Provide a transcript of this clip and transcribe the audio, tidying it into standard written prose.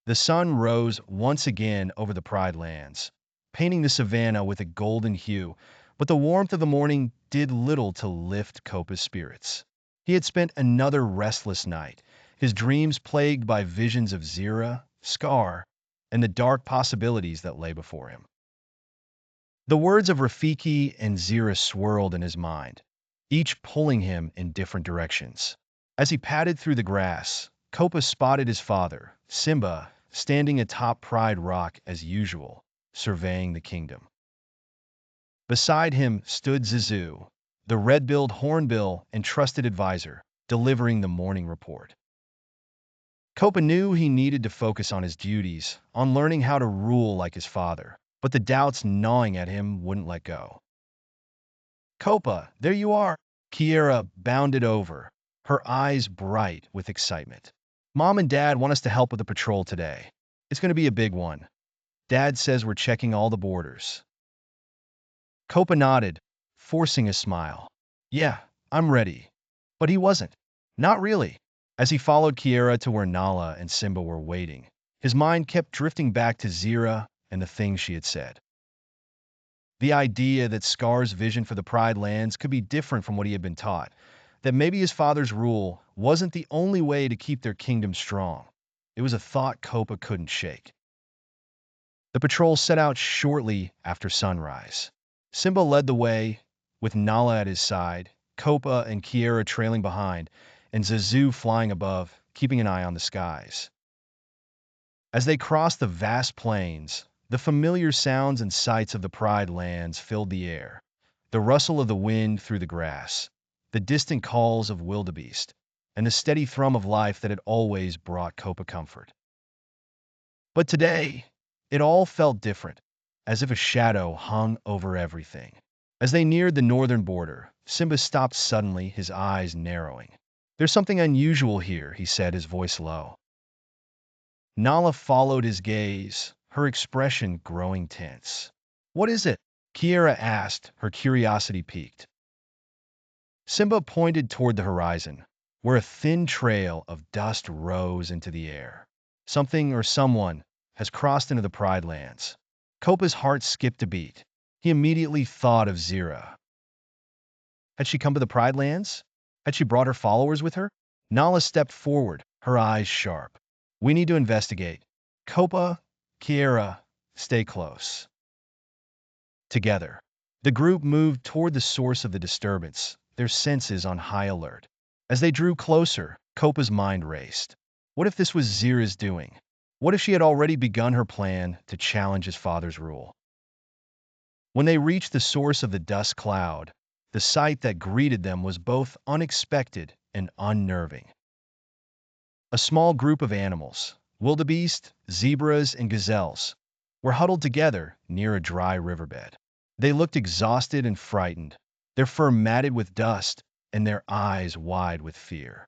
The sun rose once again over the Pride lands, painting the savanna with a golden hue, but the warmth of the morning did little to lift Kopa's spirits. He had spent another restless night, his dreams plagued by visions of Zira, Scar, and the dark possibilities that lay before him. The words of Rafiki and Zira swirled in his mind, each pulling him in different directions. As he padded through the grass, Kopa spotted his father, Simba, standing atop Pride Rock as usual, surveying the kingdom. Beside him stood Zizu, the red-billed hornbill and trusted advisor, delivering the morning report. Kopa knew he needed to focus on his duties, on learning how to rule like his father, but the doubts gnawing at him wouldn't let go. Kopa, there you are! Kiera bounded over, her eyes bright with excitement. Mom and Dad want us to help with the patrol today. It's going to be a big one. Dad says we're checking all the borders. Kopa nodded, forcing a smile. Yeah, I'm ready. But he wasn't. Not really. As he followed Kiera to where Nala and Simba were waiting, his mind kept drifting back to Zira and the things she had said. The idea that Scar's vision for the Pride lands could be different from what he had been taught, that maybe his father's rule wasn't the only way to keep their kingdom strong. It was a thought Kopa couldn't shake. The patrol set out shortly after sunrise. Simba led the way, with Nala at his side, Kopa and Kiera trailing behind, and Zazu flying above, keeping an eye on the skies. As they crossed the vast plains, the familiar sounds and sights of the Pride lands filled the air. The rustle of the wind through the grass, the distant calls of wildebeest, and the steady thrum of life that had always brought Kopa comfort. But today, it all felt different, as if a shadow hung over everything. As they neared the northern border, Simba stopped suddenly, his eyes narrowing. There's something unusual here, he said, his voice low. Nala followed his gaze, her expression growing tense. What is it? Kiera asked, her curiosity piqued. Simba pointed toward the horizon, where a thin trail of dust rose into the air. Something or someone has crossed into the Pride lands. Kopa's heart skipped a beat. He immediately thought of Zira. Had she come to the Pride lands? Had she brought her followers with her? Nala stepped forward, her eyes sharp. We need to investigate. Kopa, Kiera, stay close. Together, the group moved toward the source of the disturbance, their senses on high alert. As they drew closer, Kopa's mind raced. What if this was Zira's doing? What if she had already begun her plan to challenge his father's rule? When they reached the source of the dust cloud, the sight that greeted them was both unexpected and unnerving. A small group of animals, wildebeest, zebras, and gazelles, were huddled together near a dry riverbed. They looked exhausted and frightened, their fur matted with dust and their eyes wide with fear.